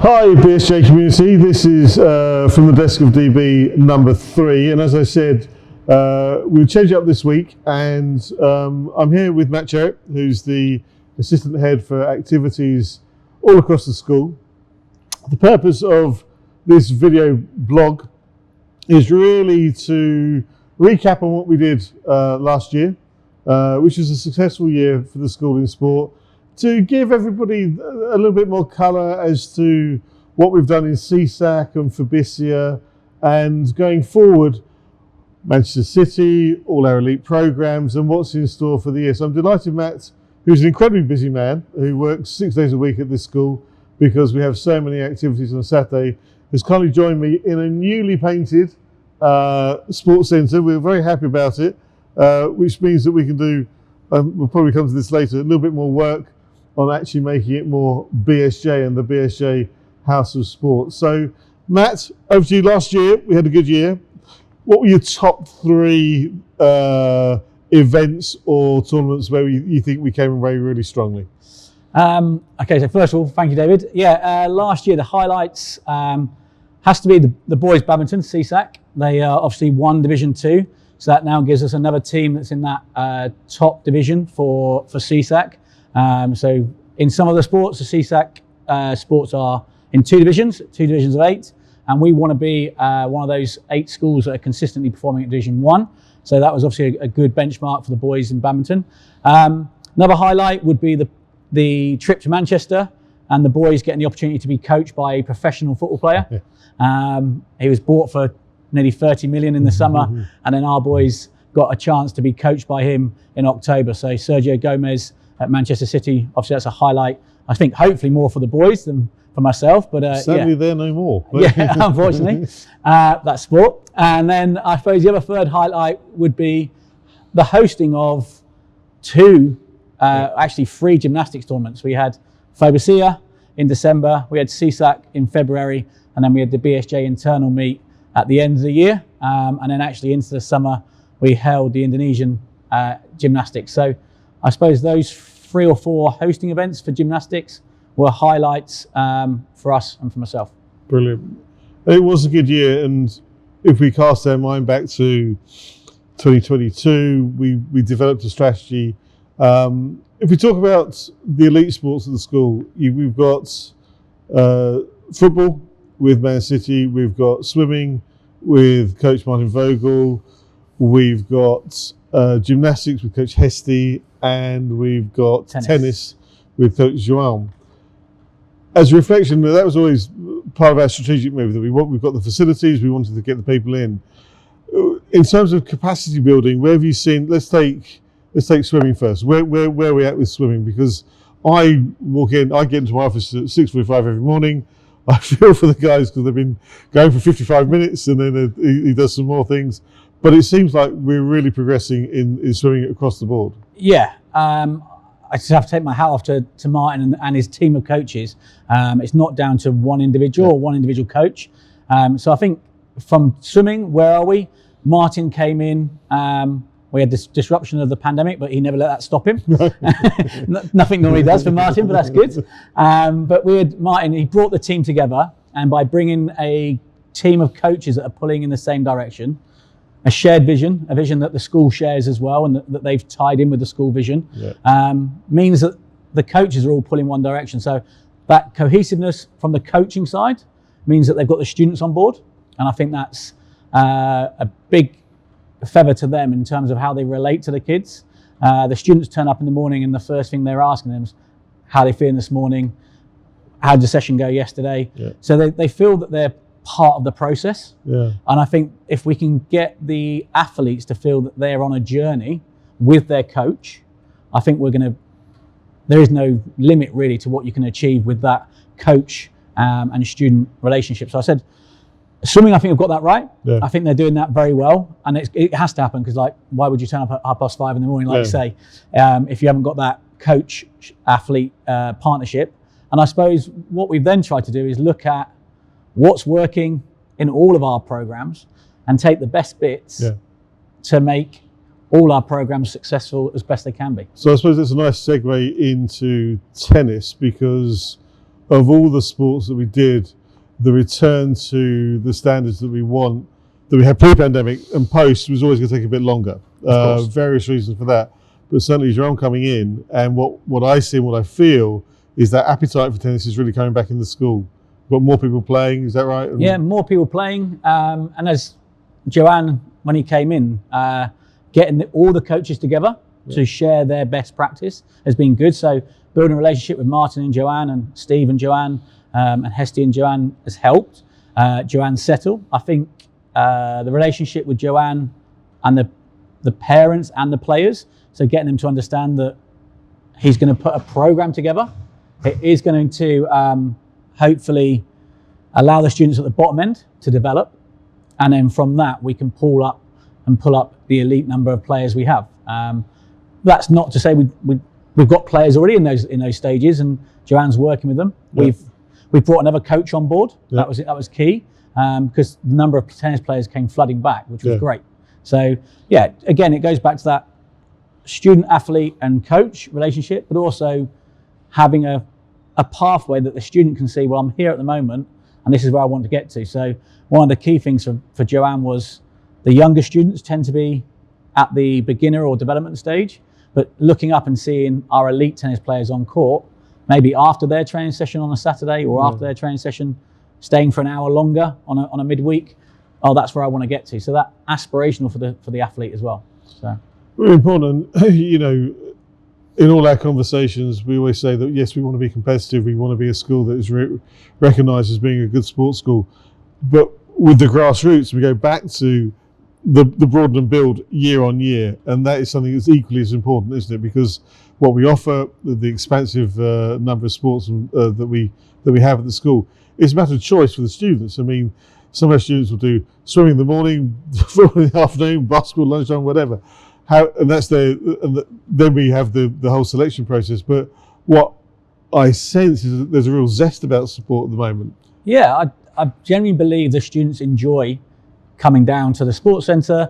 Hi BSJ community, this is from the desk of DB number 3, and as I said, we'll change it up this week, and I'm here with Matt Jarrett, who's the assistant head for activities all across the school. The purpose of this video blog is really to recap on what we did last year, which was a successful year for the school in sport, to give everybody a little bit more colour as to what we've done in CSAC and Fabricia, and going forward, Manchester City, all our elite programmes, and what's in store for the year. So I'm delighted Matt, who's an incredibly busy man, who works 6 days a week at this school because we have so many activities on Saturday, has kindly joined me in a newly painted sports centre. We're very happy about it, which means that we can do, we'll probably come to this later, a little bit more work on actually making it more BSJ and the BSJ House of Sport. So Matt, over to you. Last year we had a good year. What were your top 3 events or tournaments where you think we came away really strongly? Okay, so first of all, thank you, David. Yeah, last year the highlights has to be the boys badminton, CSAC. They obviously won Division 2, so that now gives us another team that's in that top division for CSAC. So in some of the sports, the CSAC sports are in 2 divisions of 8, and we want to be one of those 8 schools that are consistently performing at Division 1. So that was obviously a good benchmark for the boys in badminton. Another highlight would be the trip to Manchester and the boys getting the opportunity to be coached by a professional football player. He was bought for nearly 30 million in the summer, and then our boys got a chance to be coached by him in October. So Sergio Gomez at Manchester City, obviously that's a highlight. I think hopefully more for the boys than for myself, but sadly they're no more. Yeah, unfortunately, that's sport. And then I suppose the other third highlight would be the hosting of 2, actually 3 gymnastics tournaments. We had Fabricia in December, we had CSAC in February, and then we had the BSJ internal meet at the end of the year. And then actually into the summer, we held the Indonesian gymnastics. So I suppose those 3 or 4 hosting events for gymnastics were highlights for us and for myself. Brilliant. It was a good year, and if we cast our mind back to 2022, we developed a strategy. If we talk about the elite sports at the school, we've got football with Man City, we've got swimming with Coach Martin Vogel, we've got gymnastics with Coach Hesty, and we've got tennis with Coach João. As a reflection, that was always part of our strategic move, that we've got the facilities, we wanted to get the people in. In terms of capacity building, where have you seen, let's take swimming first. Where are we at with swimming? Because I walk in, I get into my office at 6:45 every morning. I feel for the guys because they've been going for 55 minutes, and then he does some more things. But it seems like we're really progressing in swimming across the board. Yeah, I just have to take my hat off to Martin and his team of coaches. It's not down to one individual or one individual coach. So I think from swimming, where are we? Martin came in. We had this disruption of the pandemic, but he never let that stop him. Nothing normally does for Martin, but that's good. But we had Martin, he brought the team together, and by bringing a team of coaches that are pulling in the same direction, a shared vision, a vision that the school shares as well, and that they've tied in with the school vision, means that the coaches are all pulling one direction. So that cohesiveness from the coaching side means that they've got the students on board, and I think that's a big feather to them in terms of how they relate to the kids. The students turn up in the morning, and the first thing they're asking them is how they feel this morning, how did the session go yesterday. So they feel that they're part of the process. And I think if we can get the athletes to feel that they're on a journey with their coach, I think there is no limit really to what you can achieve with that coach and student relationship. So I said, swimming, I think I've got that right. I think they're doing that very well, and it has to happen, because why would you turn up at 5:30 in the morning, you say, if you haven't got that coach-athlete partnership? And I suppose what we've then tried to do is look at what's working in all of our programs and take the best bits to make all our programs successful as best they can be. So I suppose it's a nice segue into tennis, because of all the sports that we did, the return to the standards that we want, that we had pre-pandemic and post, was always going to take a bit longer. Various reasons for that. But certainly Jerome coming in, and what I see and what I feel is that appetite for tennis is really coming back in the school. Got more people playing, is that right? Yeah, more people playing. And as Joanne, when he came in, getting all the coaches together to share their best practice has been good. So building a relationship with Martin and Joanne and Steve and Joanne and Hesty and Joanne has helped. Joanne settle. I think the relationship with Joanne and the parents and the players, so getting them to understand that he's going to put a program together. It is going to hopefully allow the students at the bottom end to develop, and then from that we can pull up the elite number of players we have. That's not to say we've got players already in those stages, and Joanne's working with them. Yep. We've brought another coach on board. Yep. That was key, because the number of tennis players came flooding back, which was great. So yeah, again, it goes back to that student, athlete and coach relationship, but also having a pathway that the student can see, well, I'm here at the moment and this is where I want to get to. So one of the key things for Joanne was the younger students tend to be at the beginner or development stage, but looking up and seeing our elite tennis players on court, maybe after their training session on a Saturday or after their training session, staying for an hour longer on a midweek, that's where I want to get to. So that aspirational for the athlete as well. So really important. You know, in all our conversations, we always say that yes, we want to be competitive. We want to be a school that is recognised as being a good sports school. But with the grassroots, we go back to the broaden and build year on year, and that is something that's equally as important, isn't it? Because what we offer, the expansive number of sports that we have at the school, is a matter of choice for the students. I mean, some of our students will do swimming in the morning, football in the afternoon, basketball, lunchtime, whatever. And that's then we have the whole selection process. But what I sense is that there's a real zest about sport at the moment. Yeah, I genuinely believe the students enjoy coming down to the sports centre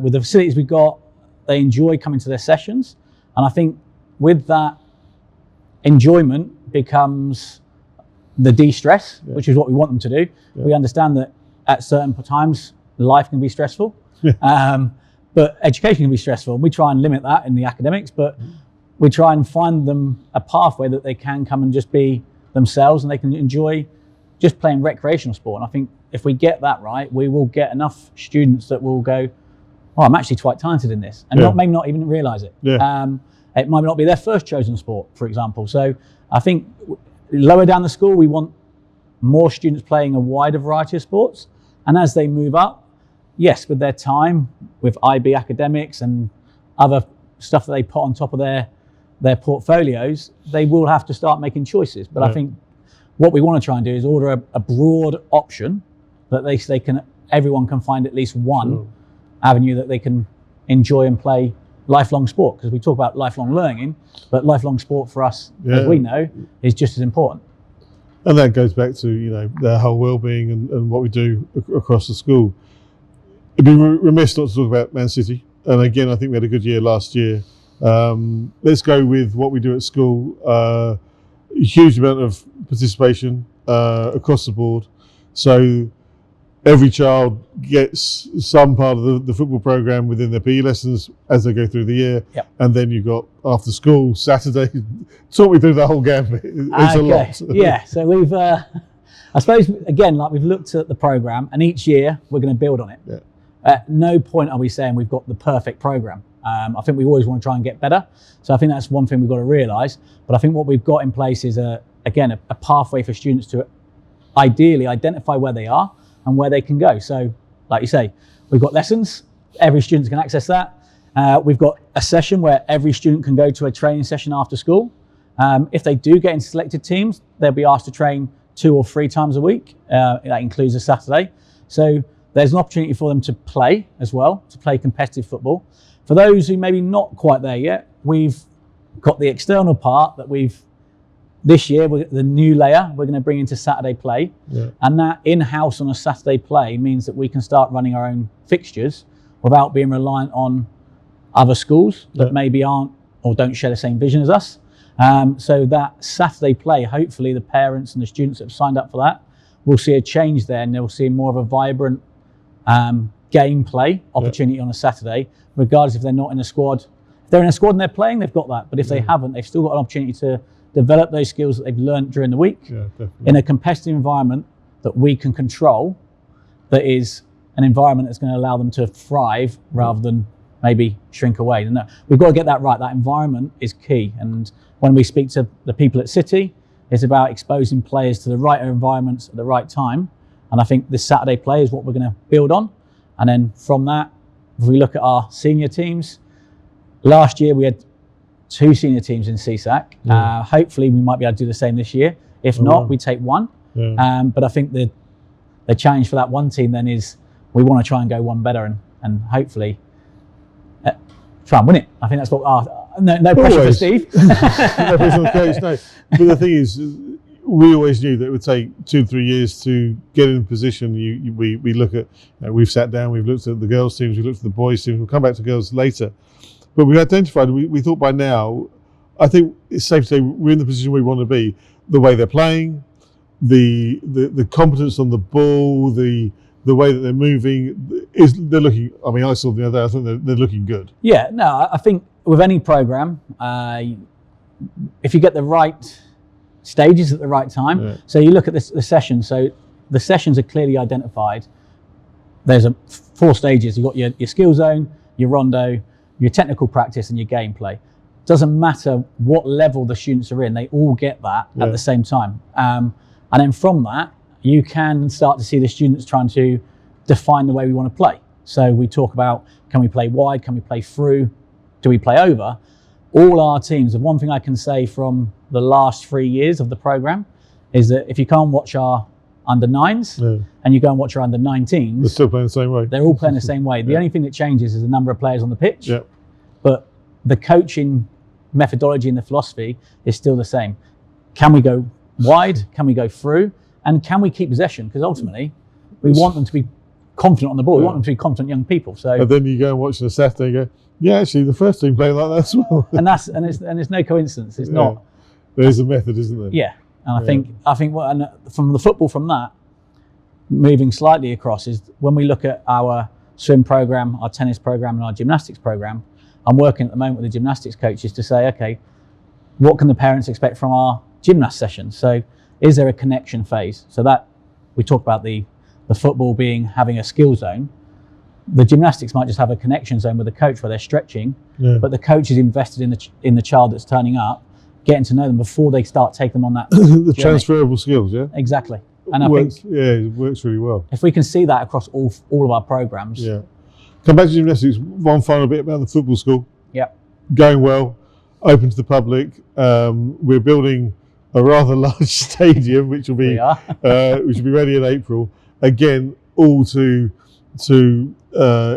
with the facilities we've got. They enjoy coming to their sessions, and I think with that, enjoyment becomes the de-stress, which is what we want them to do. We understand that at certain times life can be stressful. But education can be stressful, and we try and limit that in the academics, but we try and find them a pathway that they can come and just be themselves and they can enjoy just playing recreational sport. And I think if we get that right, we will get enough students that will go, I'm actually quite talented in this, and maybe not even realise it. It might not be their first chosen sport, for example. So I think lower down the school, we want more students playing a wider variety of sports, and as they move up, yes, with their time, with IB academics and other stuff that they put on top of their portfolios, they will have to start making choices. But I think what we want to try and do is order a broad option that everyone can find at least one avenue that they can enjoy and play lifelong sport. Because we talk about lifelong learning, but lifelong sport for us, as we know, is just as important. And that goes back to their whole well-being and what we do across the school. It'd be remiss not to talk about Man City. And again, I think we had a good year last year. Let's go with what we do at school. A huge amount of participation across the board. So every child gets some part of the football program within their PE lessons as they go through the year. And then you've got after school, Saturday. Talk me through the whole gambit. It's a lot. Yeah, so we've, I suppose, again, like we've looked at the program, and each year we're going to build on it. At no point are we saying we've got the perfect program. I think we always want to try and get better. So I think that's one thing we've got to realise. But I think what we've got in place is, a pathway for students to ideally identify where they are and where they can go. So like you say, we've got lessons. Every student can access that. We've got a session where every student can go to a training session after school. If they do get into selected teams, they'll be asked to train 2 or 3 times a week. That includes a Saturday. So there's an opportunity for them to play as well, to play competitive football. For those who maybe not quite there yet, we've got the external part that this year, the new layer, we're going to bring into Saturday play. And that in-house on a Saturday play means that we can start running our own fixtures without being reliant on other schools that maybe aren't or don't share the same vision as us. So that Saturday play, hopefully the parents and the students that have signed up for that will see a change there, and they'll see more of a vibrant gameplay opportunity on a Saturday, regardless if they're not in a squad. If they're in a squad and they're playing, they've got that. But if they haven't, they've still got an opportunity to develop those skills that they've learned during the week in a competitive environment that we can control, that is an environment that's going to allow them to thrive rather than maybe shrink away. And we've got to get that right. That environment is key. And when we speak to the people at City, it's about exposing players to the right environments at the right time. And I think this Saturday play is what we're going to build on. And then from that, if we look at our senior teams, last year we had 2 senior teams in CSAC. Hopefully we might be able to do the same this year. If not, we take 1. But I think the challenge for that one team then is we want to try and go one better and hopefully try and win it. I think that's what no pressure for Steve. No pressure on the coach, no. But the thing is, we always knew that it would take 2-3 years to get in a position. We look at, we've sat down, we've looked at the girls' teams, we've looked at the boys' teams, we'll come back to girls later. But we've identified, we thought by now, I think it's safe to say we're in the position we want to be. The way they're playing, the competence on the ball, the way that they're moving, they're looking, I mean, I saw the other day, I think they're looking good. Yeah, no, I think with any program, if you get the right stages at the right time, so you look at the sessions, so the sessions are clearly identified. There's 4 stages. You've got your skill zone, your rondo, your technical practice and your gameplay. Doesn't matter what level the students are in, they all get that at the same time. And then from that, you can start to see the students trying to define the way we want to play. So we talk about, can we play wide? Can we play through? Do we play over? All our teams, the one thing I can say from the last 3 years of the program is that if you can't watch our under 9s and you go and watch our under 19s, they're still playing the same way. They're all playing the same way. The only thing that changes is the number of players on the pitch. But the coaching methodology and the philosophy is still the same. Can we go wide? Can we go through? And can we keep possession? Because ultimately, we want them to be confident on the ball. We want them to be confident young people. So, and then you go and watch on a Saturday and go, yeah, actually, the first team played like that as well. and it's no coincidence. It's not. There's a method, isn't there? Yeah, and I think what, and from the football from that, moving slightly across is when we look at our swim program, our tennis program, and our gymnastics program. I'm working at the moment with the gymnastics coaches to say, okay, what can the parents expect from our gymnast sessions? So, is there a connection phase? So that we talk about the football having a skill zone. The gymnastics might just have a connection zone with the coach where they're stretching, but the coach is invested in the child that's turning up, getting to know them before they start taking them on that the transferable skills, exactly. And I think it works really well. If we can see that across all of our programs. Come back to gymnastics. One final bit about the football school. Going well, open to the public. We're building a rather large stadium, which will be ready in April. Again, all to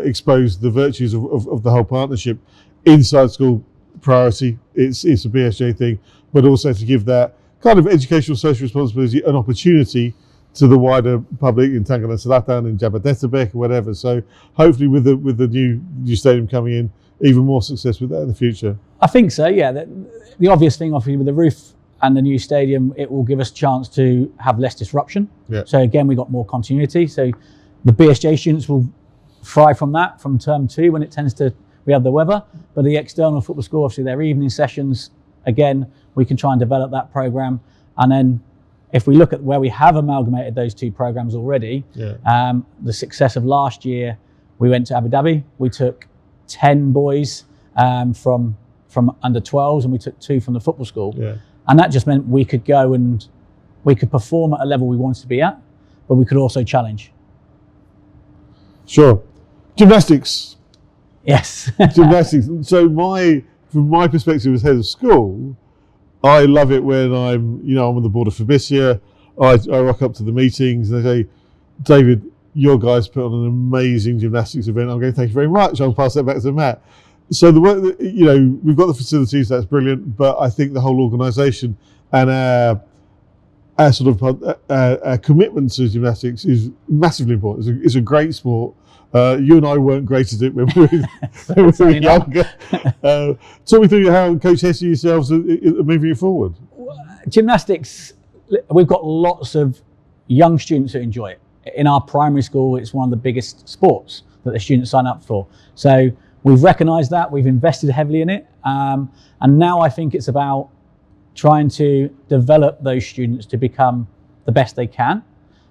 expose the virtues of the whole partnership. Inside school priority, it's a BSJ thing, but also to give that kind of educational social responsibility an opportunity to the wider public in Tangerang Selatan, in Jabodetabek, or whatever. So hopefully with the new stadium coming in, even more success with that in the future. I think so, yeah. The obvious thing, obviously, with the roof and the new stadium, it will give us a chance to have less disruption. So again, we got more continuity. So the BSJ students will thrive from that, from term 2 when it tends to, we have the weather. But the external football school, obviously their evening sessions, again, we can try and develop that program. And then if we look at where we have amalgamated those 2 programs already, the success of last year, we went to Abu Dhabi, we took 10 boys from under 12s and we took 2 from the football school. And that just meant we could go and we could perform at a level we wanted to be at, but we could also challenge. Sure. Gymnastics. Yes. Gymnastics. So from my perspective as head of school, I love it when I'm on the board of Fabricia. I rock up to the meetings and they say, David, your guys put on an amazing gymnastics event. I'm going, thank you very much. I'll pass that back to Matt. So the work that, we've got the facilities, that's brilliant, but I think the whole organisation and our commitment to gymnastics is massively important. It's a great sport. You and I weren't great at it when we were younger. Talk me through how Coach Hesse yourselves are moving it forward. Gymnastics, we've got lots of young students who enjoy it. In our primary school, it's one of the biggest sports that the students sign up for. So we've recognised that, we've invested heavily in it, and now I think it's about trying to develop those students to become the best they can.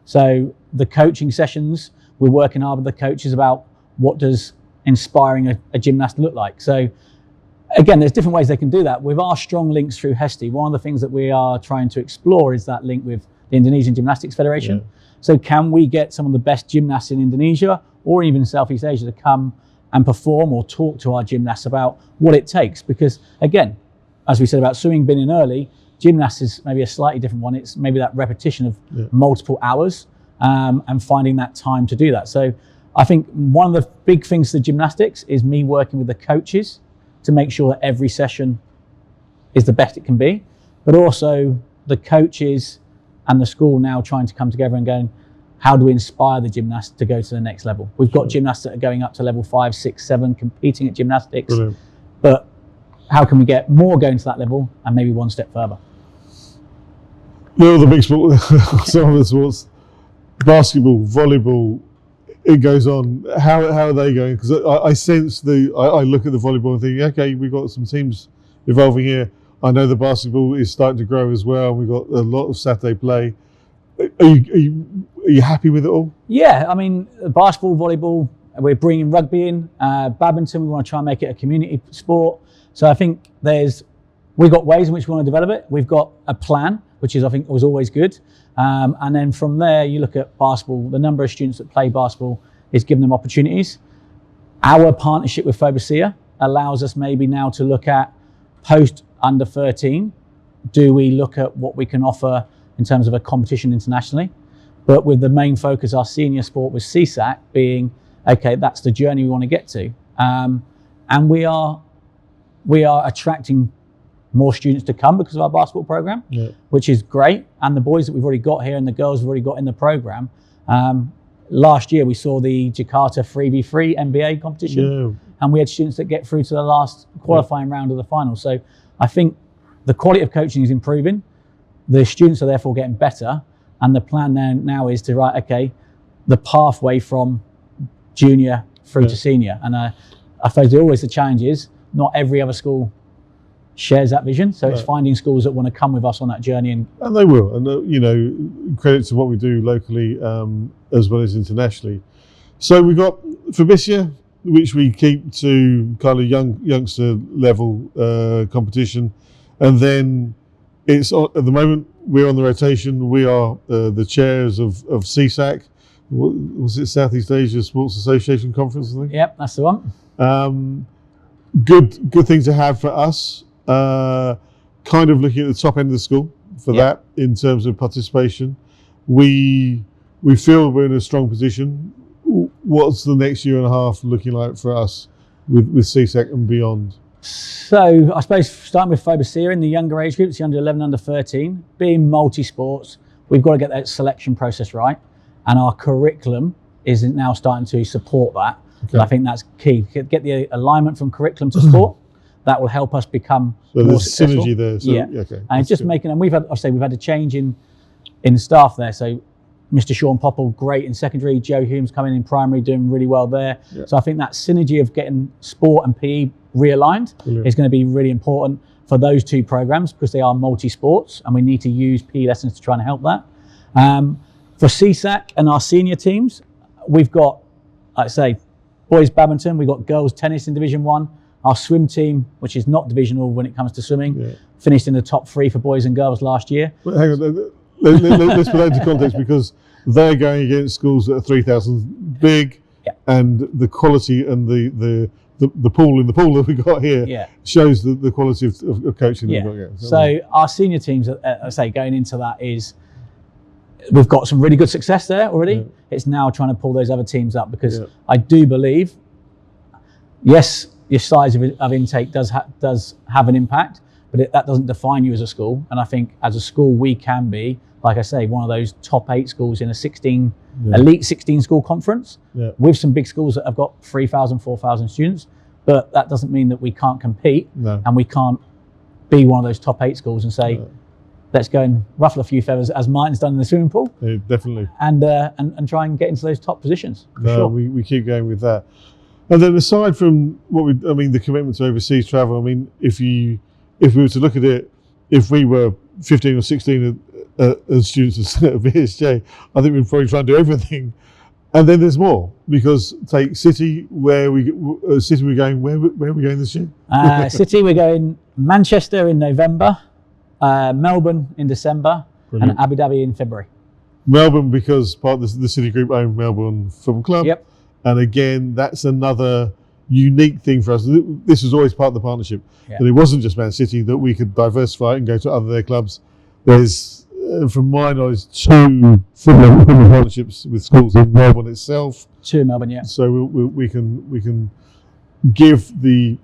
So the coaching sessions, we're working hard with the coaches about what does inspiring a gymnast look like. So again, there's different ways they can do that. With our strong links through Heste, one of the things that we are trying to explore is that link with the Indonesian Gymnastics Federation. So can we get some of the best gymnasts in Indonesia or even Southeast Asia to come and perform or talk to our gymnasts about what it takes? Because again, as we said about swimming being in early, gymnasts is maybe a slightly different one. It's maybe that repetition of multiple hours and finding that time to do that. So I think one of the big things to gymnastics is me working with the coaches to make sure that every session is the best it can be, but also the coaches and the school now trying to come together and going, how do we inspire the gymnasts to go to the next level? We've got gymnasts that are going up to level 5, 6, 7, competing at gymnastics. Brilliant. But how can we get more going to that level and maybe one step further? They're all the big sports, some of the sports, basketball, volleyball, it goes on. How are they going? Because I sense I look at the volleyball and think, okay, we've got some teams evolving here. I know the basketball is starting to grow as well. We've got a lot of Saturday play. Are you happy with it all? Yeah, I mean, basketball, volleyball, we're bringing rugby in, badminton, we want to try and make it a community sport. So I think we've got ways in which we want to develop it. We've got a plan, which is, I think, was always good. And then from there, you look at basketball, the number of students that play basketball is giving them opportunities. Our partnership with Fobasia allows us maybe now to look at post under 13. Do we look at what we can offer in terms of a competition internationally? But with the main focus, our senior sport with CSAC being, okay, that's the journey we want to get to. And we are attracting more students to come because of our basketball program, which is great. And the boys that we've already got here and the girls we've already got in the program. Last year we saw the Jakarta 3v3 NBA competition, and we had students that get through to the last qualifying round of the final. So I think the quality of coaching is improving. The students are therefore getting better. And the plan now is to the pathway from junior through to senior. And I suppose always the challenge is not every other school shares that vision. So it's finding schools that want to come with us on that journey. And they will. And, credit to what we do locally as well as internationally. So we've got Fobasia, which we keep to kind of youngster level competition. And then it's at the moment we're on the rotation. We are the chairs of CSAC. What was it, Southeast Asia Sports Association Conference, I think? Yep, that's the one. Good thing to have for us. Kind of looking at the top end of the school for that in terms of participation. We feel we're in a strong position. What's the next year and a half looking like for us with CSAC and beyond? So I suppose starting with Fobasia in the younger age groups, the under 11, under 13, being multi-sports, we've got to get that selection process right. And our curriculum is now starting to support that. Okay. I think that's key. Get the alignment from curriculum to sport. That will help us become more successful. Synergy there. So, okay, and it's just making, and we've had a change in staff there. So Mr. Sean Popple, great in secondary. Joe Humes coming in primary, doing really well there. Yeah. So I think that synergy of getting sport and PE realigned is going to be really important for those two programs because they are multi-sports and we need to use PE lessons to try and help that. For CSAC and our senior teams, we've got, like I say, boys badminton, we've got girls tennis in Division 1. Our swim team, which is not divisional when it comes to swimming, finished in the top 3 for boys and girls last year. But hang on, let's put that into context because they're going against schools that are 3,000 big, and the quality and the pool in the pool that we got here shows the quality of coaching that we've got here. So our senior teams, I say, going into that is we've got some really good success there already. It's now trying to pull those other teams up because I do believe, yes, your size of intake does have an impact, but that doesn't define you as a school. And I think as a school, we can be, like I say, one of those top 8 schools in a elite 16 school conference with some big schools that have got 3,000, 4,000 students. But that doesn't mean that we can't compete and we can't be one of those top 8 schools and say, let's go and ruffle a few feathers as Martin's done in the swimming pool. Yeah, definitely. And try and get into those top positions. Sure. We keep going with that. And then aside from the commitment to overseas travel, I mean, if we were to look at it, if we were 15 or 16 as students at VSJ, I think we'd probably try and do everything. And then there's more, because take City, where we're going. Where are we going this year? City, we're going Manchester in November, Melbourne in December, and Abu Dhabi in February. Melbourne, because part of the City Group own Melbourne Football Club. Yep. And again, that's another unique thing for us. This was always part of the partnership. Yeah. That it wasn't just Man City, that we could diversify and go to other their clubs. There's, from my knowledge, 2 football partnerships with schools in Melbourne itself. 2 in Melbourne, yeah. So we can give the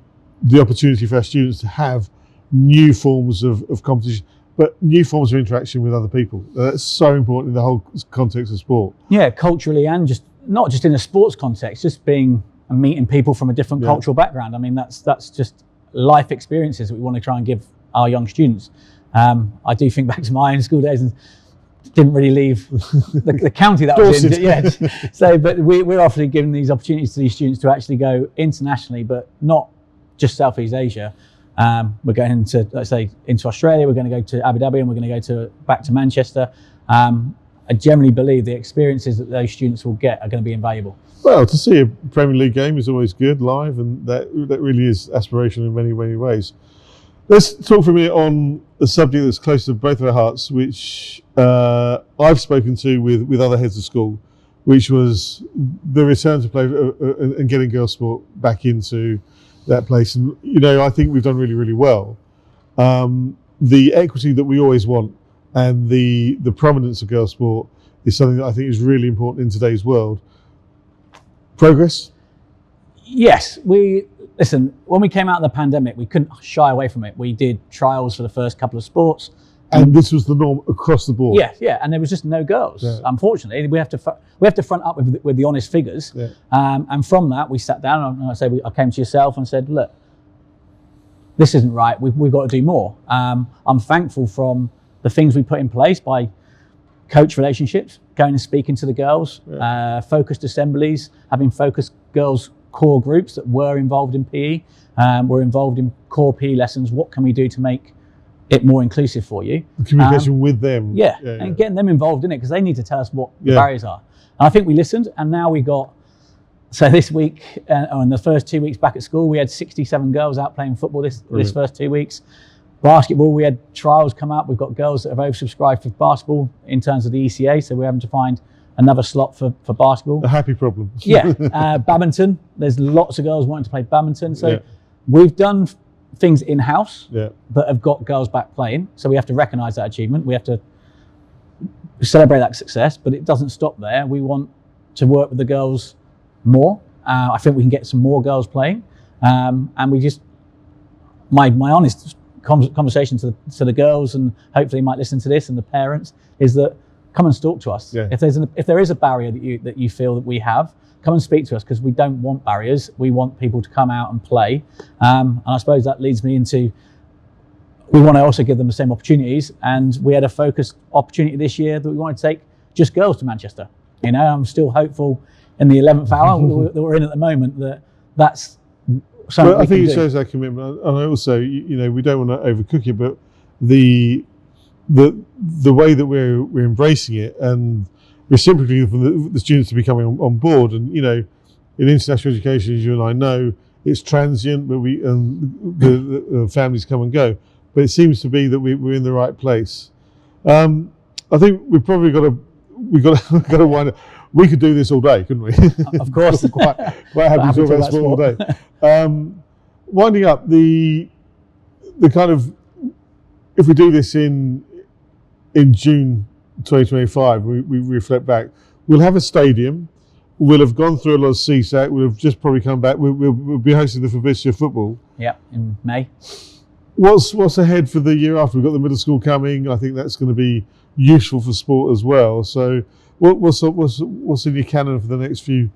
opportunity for our students to have new forms of competition, but new forms of interaction with other people. That's so important in the whole context of sport. Yeah, culturally, and just not just in a sports context, just being and meeting people from a different cultural background. I mean, that's just life experiences that we want to try and give our young students. I do think back to my own school days and didn't really leave the county that I was in. Yeah. So, but we're often giving these opportunities to these students to actually go internationally, but not just Southeast Asia. We're going into, let's say, into Australia. We're going to go to Abu Dhabi, and we're going to go back to Manchester. I generally believe the experiences that those students will get are going to be invaluable. Well, to see a Premier League game is always good live, and that really is aspirational in many, many ways. Let's talk for a minute on a subject that's close to both of our hearts, which I've spoken to with other heads of school, which was the return to play and getting girls' sport back into that place. And, I think we've done really, really well. The equity that we always want and the prominence of girls' sport is something that I think is really important in today's world. Progress? Yes. Listen, when we came out of the pandemic, we couldn't shy away from it. We did trials for the first couple of sports. And this was the norm across the board. Yeah, and there was just no girls. Yeah. Unfortunately, we have to front up with the honest figures. Yeah. And from that, we sat down and I came to yourself and said, look, this isn't right. We've got to do more. I'm thankful from the things we put in place by coach relationships, going and speaking to the girls, focused assemblies, having focused girls core groups that were involved in PE, were involved in core PE lessons. What can we do to make it more inclusive for you? The communication with them. And getting them involved in it, because they need to tell us what the barriers are. And I think we listened, and now we got, so this week, in the first 2 weeks back at school, we had 67 girls out playing football this first 2 weeks. Basketball, we had trials come out. We've got girls that have oversubscribed for basketball in terms of the ECA, so we're having to find another slot for basketball. A happy problem. Badminton, there's lots of girls wanting to play badminton. So we've done things in-house that have got girls back playing. So we have to recognise that achievement. We have to celebrate that success, but it doesn't stop there. We want to work with the girls more. I think we can get some more girls playing. And we just, my honest conversation to the girls, and hopefully might listen to this, and the parents, is that come and talk to us. If there is a barrier that you feel that we have, come and speak to us, because we don't want barriers. We want people to come out and play. And I suppose that leads me into, we want to also give them the same opportunities. And we had a focused opportunity this year that we wanted to take just girls to Manchester. I'm still hopeful in the 11th hour that we're in at the moment that's something. Well, I think it shows our commitment, and I also, we don't want to overcook it, but the way that we're embracing it, and reciprocally for the students to be coming on board. And in international education, as you and I know, it's transient, but the families come and go. But it seems to be that we're in the right place. I think we've probably got to wind up. We could do this all day, couldn't we? Of course. quite happy to talk about sport all day. Winding up, the kind of, if we do this in June 2025, we reflect back, we'll have a stadium, we'll have gone through a lot of CSAC, we'll have just probably come back, we'll be hosting the Fabrizia football. Yeah, in May. what's ahead for the year after? We've got the middle school coming. I think that's going to be useful for sport as well. So what's in your calendar for the next few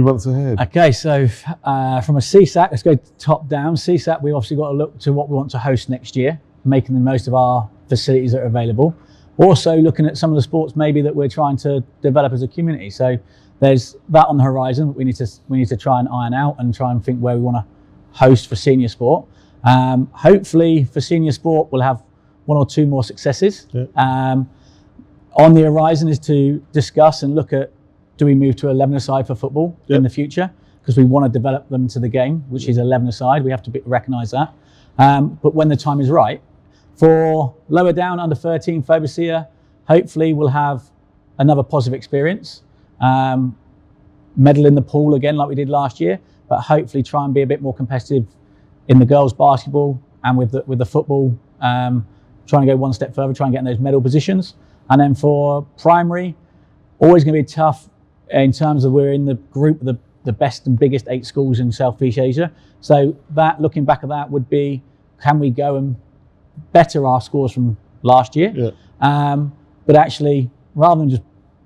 months ahead? Okay, so from a CSAC, let's go top down. CSAC, we've obviously got to look to what we want to host next year, making the most of our facilities that are available. Also looking at some of the sports maybe that we're trying to develop as a community. So there's that on the horizon. We need to try and iron out and try and think where we want to host for senior sport. Hopefully for senior sport, we'll have 1 or 2 more successes. Yeah. On the horizon is to discuss and look at, do we move to 11-a-side for football in the future? Because we want to develop them to the game, which is 11-a-side. We have to recognise that. But when the time is right, for lower down, under 13, Phobia, hopefully we'll have another positive experience. Medal in the pool again like we did last year, but hopefully try and be a bit more competitive in the girls' basketball and with the football, trying to go one step further, try and get in those medal positions. And then for primary, always going to be tough in terms of we're in the group of the best and biggest 8 schools in Southeast Asia. So that, looking back at that, would be, can we go and better our scores from last year? Yeah. But actually, rather than just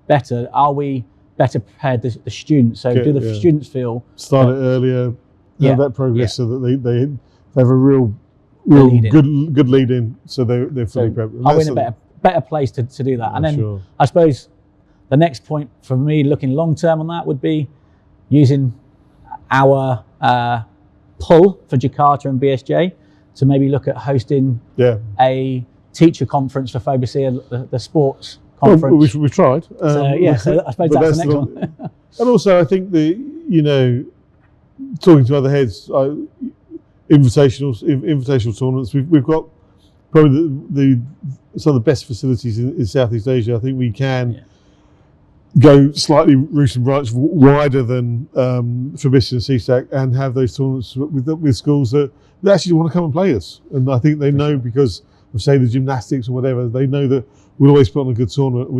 better, are we better prepared, the students? So do the students feel... Start it earlier, have that progress so that they have a real good lead in, so they're fully prepared. Are we in a better place to do that? And then I suppose the next point for me, looking long term on that, would be using our pull for Jakarta and BSJ to maybe look at hosting a teacher conference for Phobia, the sports conference. We've tried. So I suppose that's the next one. And also, I think talking to other heads, invitational tournaments. We've got probably some of the best facilities in Southeast Asia. I think we can go slightly root and branch wider than Phobia and CSAC and have those tournaments with schools that actually want to come and play us. And I think they know, because of, say, the gymnastics or whatever, they know that we'll always put on a good tournament.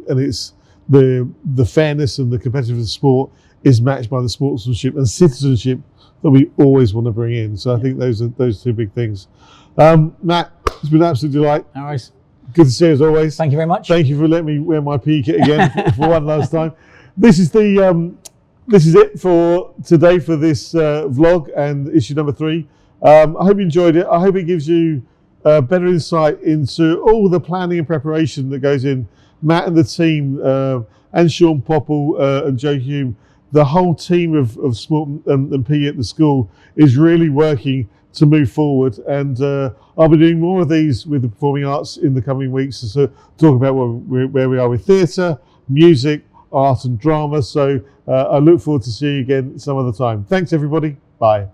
And it's the fairness and the competitiveness of sport is matched by the sportsmanship and citizenship that we always want to bring in. So I think those are those 2 big things. Matt, it's been an absolute delight. All right. Good to see you as always. Thank you very much. Thank you for letting me wear my PE kit again for one last time. This is it for today for this vlog and issue number 3. I hope you enjoyed it. I hope it gives you better insight into all the planning and preparation that goes in. Matt and the team, and Sean Popple and Joe Hume, the whole team of sport and PE at the school is really working to move forward, and I'll be doing more of these with the performing arts in the coming weeks to talk about where we are with theatre, music, art and drama. So I look forward to seeing you again some other time. Thanks everybody. Bye.